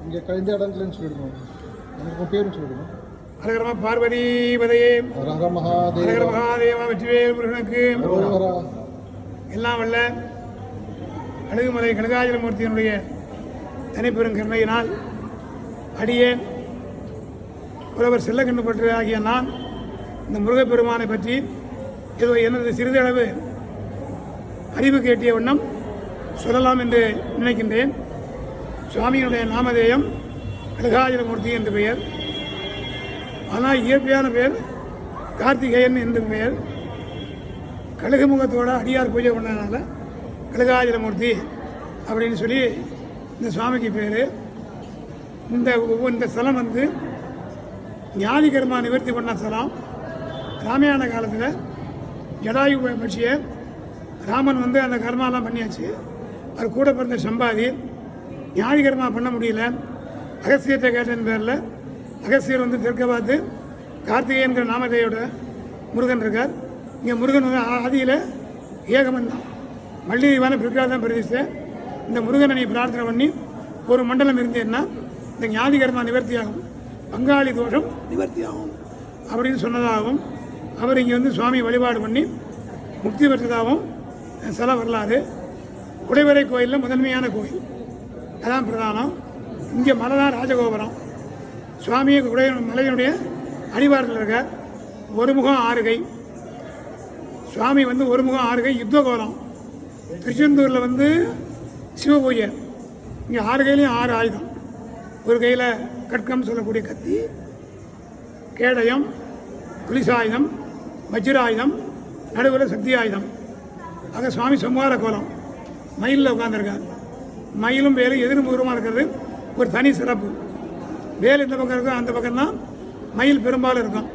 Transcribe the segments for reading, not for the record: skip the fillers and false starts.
இங்கே இந்த இடத்துலன்னு சொல்லிடுங்க, எனக்கு பேரும் சொல்லிடுங்க. ஹரஹர பார்வதி பதையே, ஹரஹர மகாதேவ, ஹரஹர மகாதேவ, வெற்றிவேல் முருகனுக்கு எல்லாம் வல்ல கழுகுமலை கனகாச்சலமூர்த்தியினுடைய தனிப்பெரும் கருணையினால் அடியேன் புலவர் செல்லக்கண்ணு பற்று ஆகிய நான் இந்த முருகப்பெருமானை பற்றி ஏதோ எனது சிறிதளவு அறிவு கேட்டிய வண்ணம் சொல்லலாம் என்று நினைக்கின்றேன். சுவாமியினுடைய நாமதேயம் கனகாச்சலமூர்த்தி என்று பெயர். ஆனால் இயற்கையான பெயர் கார்த்திகேயன் என்று பெயர். கழுகு முகத்தோட அடியார் பூஜை பண்ணதுனால கனகாச்சலமூர்த்தி அப்படின்னு சொல்லி இந்த சுவாமிக்கு பேர். இந்த ஸ்தலம் வந்து ஞாதி கர்மா நிவர்த்தி பண்ண ஸ்தலம். ராமாயண காலத்தில் ஜடாயு பட்சிய ராமன் வந்து அந்த கர்மாலாம் பண்ணியாச்சு. அது கூட பிறந்த சம்பாதி ஞாதி கர்மா பண்ண முடியல. அகஸ்தியத்தை கேட்டதன் பேரில் அகஸ்தியர் வந்து தெற்க பார்த்து கார்த்திகேயன்கிற நாமதேயோட முருகன் இருக்கார். இங்கே முருகன் வந்து ஆதியில் ஏகமன் தான், மல்லிகைவான பிற்காலதான் பிரதிஷ்டை. இந்த முருகனை நீ பிரார்த்தனை பண்ணி ஒரு மண்டலம் இருந்தேன்னா இந்த ஞாதி கர்மா நிவர்த்தி ஆகும், பங்காளி தோஷம் நிவர்த்தி ஆகும் அப்படின்னு சொன்னதாகவும், அவர் இங்கே வந்து சுவாமி வழிபாடு பண்ணி முக்தி பெற்றதாகவும் சில வரலாறு. குடைவரை கோயிலில் முதன்மையான கோயில் அதான் பிரதானம். இங்கே மலை தான் ராஜகோபுரம். சுவாமியை மலையினுடைய அடிவாரத்தில் இருக்கார். ஒரு முகம் 6 கை. சுவாமி வந்து ஒரு முகம் 6 கை யுத்த கோலம். திருச்செந்தூரில் வந்து சிவபூஜை. இங்கே 6 கையிலையும் 6 ஆயுதம். ஒரு கையில் கட்கம் சொல்லக்கூடிய கத்தி, கேடயம், புலிசாயுதம், வஜ்ராயுதம், நடுவில் சக்தி ஆயுதம். ஆக சுவாமி சம்ஹார கோலம். மயிலில் உட்காந்துருக்கார். மயிலும் வேலும் எதிர்முகமாக இருக்கிறது ஒரு தனி சிறப்பு. வேல் இந்த பக்கம் இருக்கும், அந்த பக்கம் தான் மயில் பெரும்பாலும் இருக்கும்.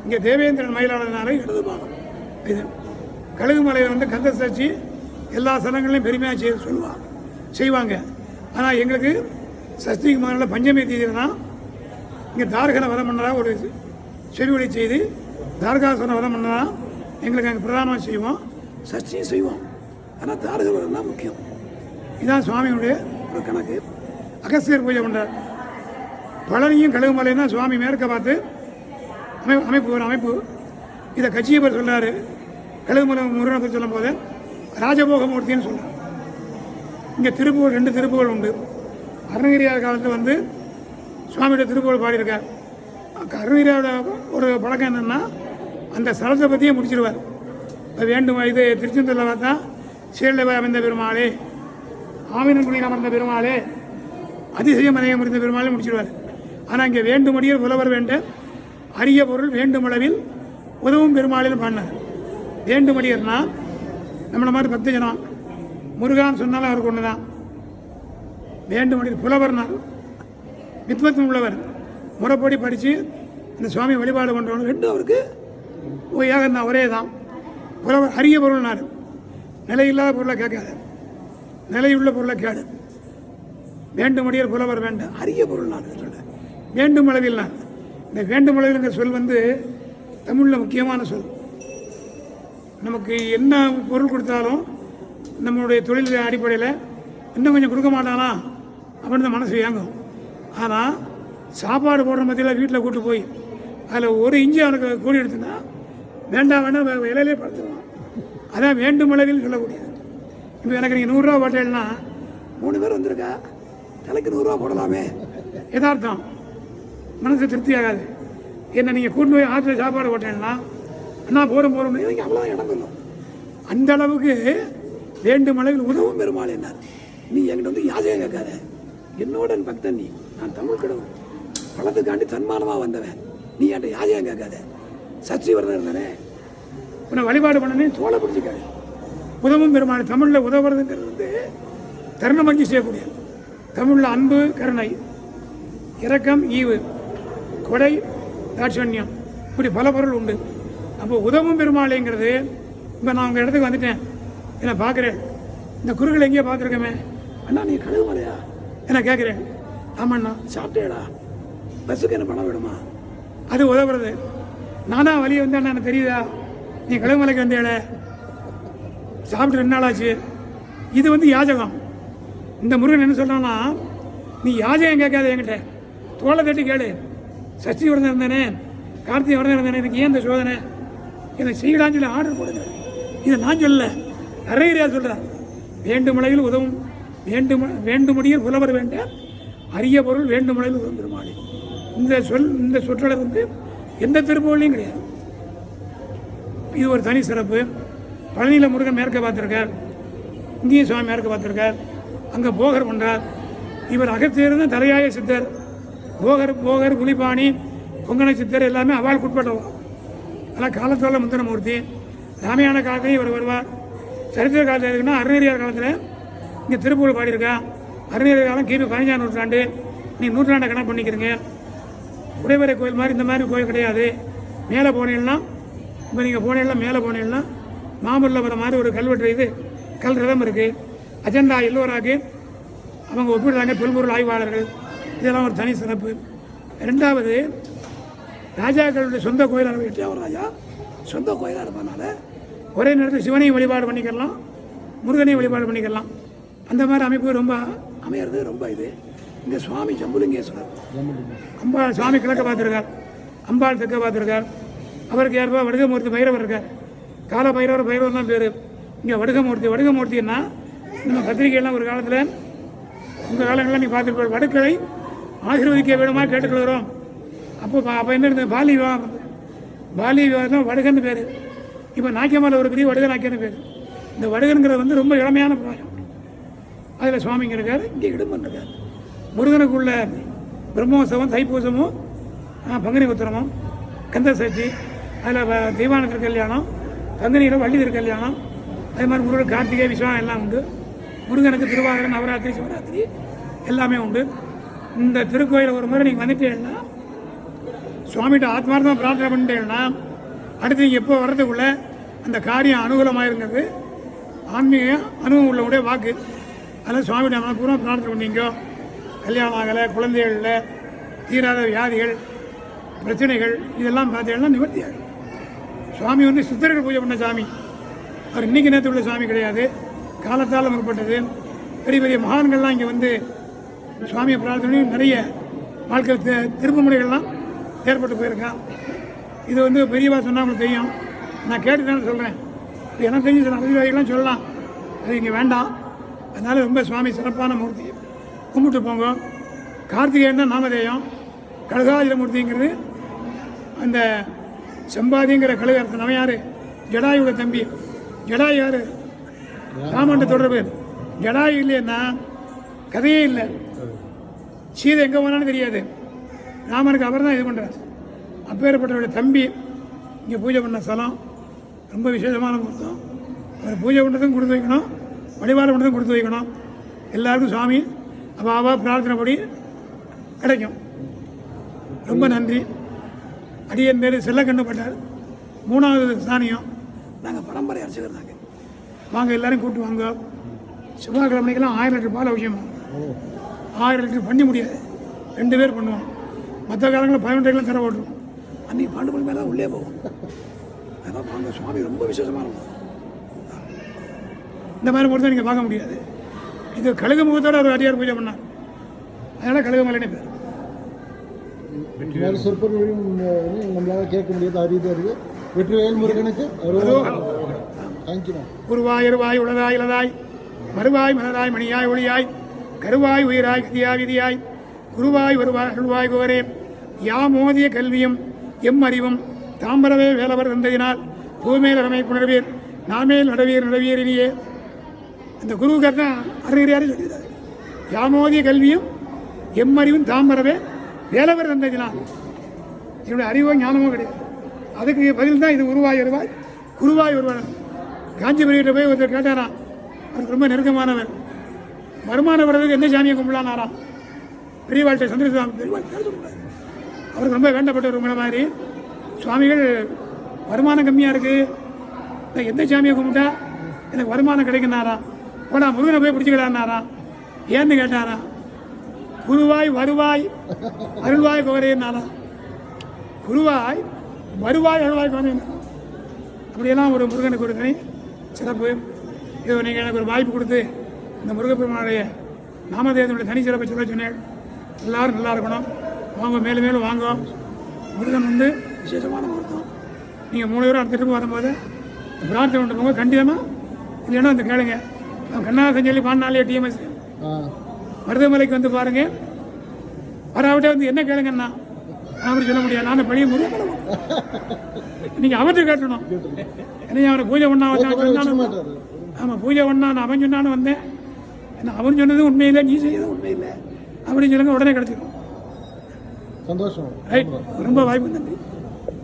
இங்கே தேவேந்திரன் மயிலாளனால இடது பாகம். இது கழுகுமலையில் வந்து கந்த சஷ்டி எல்லா ஸ்தலங்களையும் பெருமையாக செய்வாங்க. ஆனால் எங்களுக்கு சஷ்டிக்கு முதல்ல பஞ்சமி தேதியில் தான் இங்கே தாரகனை வதம் பண்ணதா ஒரு செவிவழி செய்து தாரகாசுரனை வதம் பண்ணதா எங்களுக்கு அங்கே பிரதானமாக செய்வோம். சஷ்டியும் செய்வோம். ஆனால் தாரக வதம் தான் முக்கியம். இதுதான் சுவாமியுடைய ஒரு கணக்கு. அகஸ்தியர் பூஜை பண்ணுறார். பழனியும் கழுகுமலையும் தான் சுவாமி மேற்க பார்த்து அமைப்பு. இதை கட்சியப்பர் சொல்கிறார். கழுகுமலை முருகனை பற்றி சொல்லும் போது ராஜபோகமூர்த்தின்னு சொல்கிறார். இங்கே திருப்புகழ் 2 திருப்புகழ் உண்டு. அருணகிரியார் காலத்தில் வந்து சுவாமியோட திருப்புகழ் பாடியிருக்கார். அருணகிரியோட ஒரு பழக்கம் என்னென்னா அந்த ஸ்தலத்தை பற்றியே முடிச்சிடுவார். வேண்டும் இது திருச்செந்தூரில் பார்த்தா சீரலை அமைந்த பெருமாளே, ஆவினங்குடியில் அமர்ந்த பெருமாளே, அதிசயம் மனையம் இருந்த பெருமாளே முடிச்சிடுவார். ஆனால் இங்கே வேண்டுமடியில் புலவர் வேண்ட அரிய பொருள் வேண்டுமளவில் உதவும் பெருமாளில் பாடினார். வேண்டுமடியர்னா நம்மளை மாதிரி பக்த ஜனம். முருகான்னு சொன்னாலும் அவருக்கு ஒன்று தான். வேண்டுமடியில் புலவர்னார் வித்வத்தம் உள்ளவர். முறைப்படி படித்து இந்த சுவாமி வழிபாடு பண்ணுறவங்க 2 அவருக்கு ஏகம் தான், ஒரே தான். புலவர் அரிய பொருள்னார். நிலையில்லாத பொருளை கேட்காது, நிலையுள்ள பொருளை கேடு. வேண்டுமடியர் புலவர் வேண்டாம், அரிய பொருள் நான் சொல்ல வேண்டும் அளவில். நான் இந்த வேண்டும் அளவில்ங்கிற சொல் வந்து தமிழில் முக்கியமான சொல். நமக்கு என்ன பொருள் கொடுத்தாலும் நம்மளுடைய தொழில் அடிப்படையில் இன்னும் கொஞ்சம் கொடுக்க மாட்டானா அப்படின்னு மனசு ஏங்கும். ஆனால் சாப்பாடு போடுற மத்தியில் வீட்டில் கூட்டு போய் அதில் 1 இன்ச்சு அவனுக்கு கூலி எடுத்துன்னா வேண்டாம் இலையிலே படுத்துருவான். அதான் வேண்டும் அளவில் சொல்லக்கூடியது. இப்போ எனக்கு நீங்கள் 100 ரூபா போட்டேன்னா 3 பேர் வந்திருக்கா, தலைக்கு 100 ரூபா போடலாமே, யதார்த்தம். மனசு திருப்தி ஆகாது. என்ன நீங்கள் கூட்டு போய் ஆற்றுல சாப்பாடு போட்டேன்னா அண்ணா போகிறோம் நீங்கள் அவ்வளோதான் இடம் சொல்லும். அந்த அளவுக்கு வேண்டும் அளவில் உதவும் பெருமாள் என்னார். நீ என்கிட்ட வந்து யாசகம் கேட்காத, என்னோட பக்தன் நீ, நான் தமிழ் கடவுள், பழத்துக்காண்டி தன்மானமாக வந்தவன், நீ என்கிட்ட யாசகம் கேட்காத. சஷ்டி விரதம் இருந்தானே உன்னை வழிபாடு பண்ணனே தோலை பிடிச்சிக்காது. உதவும் பெருமாள் தமிழில் உதவுறதுங்கிறது வந்து தருணமாக்கி செய்யக்கூடிய. தமிழில் அன்பு, கருணை, இரக்கம், ஈவு, கொடை, தாட்சண்யம், இப்படி பல பொருள் உண்டு. அப்போ உதவும் பெருமாளைங்கிறது இப்போ நான் உங்கள் இடத்துக்கு வந்துட்டேன், என்னை பார்க்குறேன், இந்த குறுக்கள் எங்கேயோ பார்த்துருக்கமே, அண்ணா நீ கழுகுமலையா என்ன கேட்குறேன், ஆமாண்ணா சாப்பிட்டேடா, பஸ்ஸுக்கு என்ன பணம் விடுமா, அது உதவுறது. நானா வழியை வந்தேன்னா எனக்கு தெரியுதா, நீ கழுகுமலைக்கு வந்தேட சாப்பிட்டு 2 நாள் ஆச்சு, இது வந்து யாஜகம். இந்த முருகன் என்ன சொல்கிறான்னா நீ யாஜகம் கேட்காத என்கிட்ட, தோலை தட்டி கேளு. சஷ்டி விரதம் இருந்தேனே, கார்த்திகை விரதம் இருந்தேனே, எனக்கு ஏன் இந்த சோதனை, எனக்கு செய்யலான்னு சொல்லி ஆர்டர் போடுங்க. இதை நான் சொல்லலை, நிறைய சொல்கிறேன். வேண்டுமலையில் உதவும் வேண்டுமடியில் புலவர் வேண்ட அரிய பொருள் வேண்டுமலையில் உதவும் பெருமாளி. இந்த சொற்றொடர் வந்து எந்த திருப்பூர்லையும் கிடையாது. இது ஒரு தனி சிறப்பு. பழனியில் முருகன் மேற்க பார்த்துருக்கார், இந்திய சுவாமி மேற்க பார்த்துருக்கார், அங்கே போகர் பண்ணுறார். இவர் அகத்திலிருந்து தலையாய சித்தர், போகர் புலிபாணி பொங்கன சித்தர் எல்லாமே அவளுக்கு உட்பட்டவர். அதெல்லாம் காலத்தோட முந்தின மூர்த்தி. ராமாயண காலத்தையும் இவர் வருவார். சரித்திர காலத்தில் இருக்குன்னா அருணகிரியார் காலத்தில் இங்கே திருப்பூர் பாடியிருக்கா. அருணகிரியார் காலம் கிபி 15ஆம் நூற்றாண்டு. நீங்கள் நூற்றாண்டை கணக்கு பண்ணிக்கிறீங்க. உடைவரை கோயில் மாதிரி இந்த மாதிரி கோயில் கிடையாது. மேலே போனீங்கன்னா, இப்போ நீங்கள் போனீங்கன்னா மேலே போனீங்கன்னா மாமூலில் வர மாதிரி ஒரு கல்வெட்டு இது கல் ரதம் இருக்குது. அஜெண்டா எல்லோராக்கு அவங்க ஒப்பிடுறாங்க, தொல்பொருள் ஆய்வாளர்கள். இதெல்லாம் ஒரு தனி சிறப்பு. ரெண்டாவது, ராஜாக்களுடைய சொந்த கோயிலாக எட்டாவது ராஜா சொந்த கோயிலாக இருப்பதனால ஒரே நேரத்தில் சிவனையும் வழிபாடு பண்ணிக்கலாம், முருகனையும் வழிபாடு பண்ணிக்கலாம். அந்த மாதிரி அமைப்பு ரொம்ப அமையிறது ரொம்ப இது. இங்கே சுவாமி ஜம்புலிங்கேஸ்வரர், அம்பாள் சுவாமி கிழக்க பார்த்துருக்கார், அம்பாள் தெற்க பார்த்துருக்கார். அவருக்கு ஏற்ப வடுகமூர்த்தி பைரவர் இருக்கார். கால பைரவர் தான் பேர். இங்கே வடுகமூர்த்தின்னா நம்ம பத்திரிகையெல்லாம் ஒரு காலத்தில் உங்கள் காலங்களில் நீ பார்த்துருப்பார், வடுக்களை ஆசீர்வதிக்க வேணுமா கேட்டுக்கொள்கிறோம். அப்போ என்ன இருந்தது, பாலி விவாதம் வடுகன்னு பேர். இப்போ நாக்கியமாவில் ஒரு பெரிய வடுக நாக்கியன்னு பேர். இந்த வடுகனுங்கிறது வந்து ரொம்ப இளமையான பிராயம். அதில் சுவாமிங்க இருக்கார், இங்கே இடும்பன் இருக்கார். முருகனுக்குள்ள பிரம்மோத்சவம், தைப்பூசமும், பங்குனி உத்திரமும், கந்த சஷ்டி, அதில் தெய்வான திருக்கல்யாணம், பங்குனியில் வள்ளி திருக்கல்யாணம், அதே மாதிரி முருகன் கார்த்திகை விஸ்வாகம் எல்லாம் உண்டு. முருகனுக்கு திருவாதிரை, நவராத்திரி, சிவராத்திரி எல்லாமே உண்டு. இந்த திருக்கோயிலில் ஒரு முறை நீங்கள் வந்துட்டீங்கன்னா, சுவாமிகிட்ட ஆத்மார்த்தமாக பிரார்த்தனை பண்ணிட்டீங்கன்னா, அடுத்து நீங்கள் எப்போ வர்றதுக்குள்ள அந்த காரியம் அனுகூலமாயிருங்கிறது ஆன்மீக அனுபவம் உள்ளவுடைய வாக்கு. அதில் சுவாமிகிட்ட மனப்பூர்வம் பிரார்த்தனை பண்ணீங்க. கல்யாணம் ஆகலை, குழந்தைகளில் தீராத வியாதிகள், பிரச்சனைகள் இதெல்லாம் பார்த்தீங்கன்னா நிவர்த்தி ஆகும். சுவாமி வந்து சித்தர்கள் பூஜை பண்ண சாமி. அவர் இன்றைக்கி நேரத்தில் உள்ள சாமி கிடையாது, காலத்தால் முற்பட்டது. பெரிய பெரிய மகான்கள்லாம் இங்கே வந்து சுவாமியை பிரார்த்தனை நிறைய வாழ்க்கை திருப்பு முறைகள்லாம் ஏற்பட்டு போயிருக்கான். இது வந்து பெரியவா சொன்னால் உங்களுக்கு தெரியும், நான் கேட்டு தானே சொல்கிறேன். எனக்கு தெரிஞ்ச சில அதிகாரிகள்லாம் சொல்லலாம், அது இங்கே வேண்டாம். அதனால் ரொம்ப சுவாமி சிறப்பான மூர்த்தி, கும்பிட்டு போங்க. கார்த்திகேயன் தான் நாமதேயம். கழுகாயுதமூர்த்திங்கிறது அந்த செம்பாதிங்கிற கழுகரசன். அவன் யார்? ஜடாயுட தம்பி. ஜடாயு யார்? ராமன் தொடர்பு. ஜடாயு இல்லைன்னா கதையே இல்லை. சீதை எங்கே போனான்னு தெரியாது. ராமனுக்கு அவர் தான் இது பண்ணுறார். அப்பேற்பட்டவருடைய தம்பி இங்கே பூஜை பண்ண ஸ்தலம் ரொம்ப விசேஷமான முகூர்த்தம். அவர் பூஜை பண்ணுறதும் கொடுத்து வைக்கணும், வழிபாடு பண்ணுறதும் கொடுத்து வைக்கணும். எல்லாருக்கும் சுவாமி அவாவா பிரார்த்தனைப்படி கிடைக்கும். ரொம்ப நன்றி. அடியன் பேர் செல்லக்கண்ணுப்பட்டார், 3வது ஸ்தானியம். நாங்கள் பரம்பரை அர்ச்சகர் தாங்க. வாங்க எல்லோரும் கூப்பிட்டு வாங்க. செவ்வாய்க்கிழமைக்கெல்லாம் 1000 லிட்டர் பால் அவசியமாகும். 1000 லிட்டர் பண்ணி முடியாது, 2 பேர் பண்ணுவோம். மற்ற காலங்களில் 18 கிலோ தர ஓட்டுருவோம். அன்றைக்கி 12 மணி மேலே உள்ளே போகும். அதெல்லாம் வாங்க, சுவாமி ரொம்ப விசேஷமான இந்த மாதிரி பொறுத்த நீங்கள் பார்க்க முடியாது. இது கழுகு முகத்தோடு ஒரு அடியார் பூஜை பண்ணார், அதனால் கழுகு மலைன்னு பேர். சொற்பொழிவும் நம்மளால் கேட்க முடியாது, அறிவு வெற்றிவேல் முருகனுக்கு உருவாய் இருவாய் உலதாய் இலதாய் மறுவாய் மலராய் மணியாய் ஒளியாய் கருவாய் உயிராய் கதியாய் விதியாய் குருவாய் வருவாய் அருள்வாய் கோரே யாம் மோதிய கல்வியும் எம் அறிவும் தாம்பரவே வேலவர் தந்ததினால் பூமேல் அறமை புணர்வீர் நாமேல் நடவீர் இனியே. அந்த குருவுக்கு தான் அருகிரியாரே சொல்லிடுறாரு. யாமோதிய கல்வியும் எம் அறிவும் தாம்பரவே வேலவர் தந்ததினால். என்னுடைய அறிவோ ஞானமோ கிடையாது. அதுக்கு பதில் தான் இது உருவாய் வருவாய் குருவாய் வருவார். காஞ்சிபுரியிட்ட போய் ஒருத்தர் கேட்டாராம், அவருக்கு ரொம்ப நெருக்கமானவர். வருமானம் வர்றதுக்கு எந்த சாமியை கும்பிடலான்னாராம். பெரியவாழ்கிட்ட சந்திரசுவாமி பெரியவாள் அவருக்கு ரொம்ப வேண்டப்பட்ட ஒரு மாதிரி. சுவாமிகள் வருமானம் கம்மியாக இருக்குது, எந்த சாமியை கும்பிட்டா எனக்கு வருமானம் கிடைக்குன்னாராம். போடா முருகனை போய் பிடிச்சிக்கலான்னாராம். ஏன்னு கேட்டாராம். குருவாய் வருவாய் அருள்வாய் கோரேன்னாராம். குருவாய் வருவாய் அருள்வாய் கோரேன். அப்படியெல்லாம் ஒரு முருகனுக்கு ஒரு தனி சிறப்பு. இது நீங்கள் எனக்கு ஒரு வாய்ப்பு கொடுத்து இந்த முருகப்பெருமானுடைய நாமதேவனுடைய தனி சிறப்பை சொல்ல சொன்னேன். எல்லாரும் நல்லா இருக்கணும். வாங்க, மேலும் மேலும் வாங்க. முருகன் வந்து விசேஷமான முகூர்த்தம். நீங்கள் 3 பேரும் அடுத்த ட்ரிப்பு வரும்போது பிரார்த்தனை கொண்டு போங்க. கண்டிதமாக இல்லைன்னா வந்து கேளுங்க. கண்ணாசன் சொல்லி பாடினாலே டிஎம்எஸ் மருதமலைக்கு வந்து பாருங்க. வராவிட்டே வந்து என்ன கேளுங்கண்ணா அப்படி சொல்ல முடியாது. நான் பழைய முருகன் நீங்கள் அவர்கிட்ட கேட்டணும். ஏன்னா அவரை பூஜை பண்ணா வந்தான்னு. ஆமாம், பூஜை பண்ணா நான் அவன் சொன்னான்னு வந்தேன். ஏன்னா அவன் சொன்னது உண்மையில்லை, நீ செய்யறது உண்மையில்லை அப்படின்னு சொல்லுங்க. உடனே கிடச்சிடும். சந்தோஷம். ரைட், ரொம்ப வாய்ப்பு. நன்றி.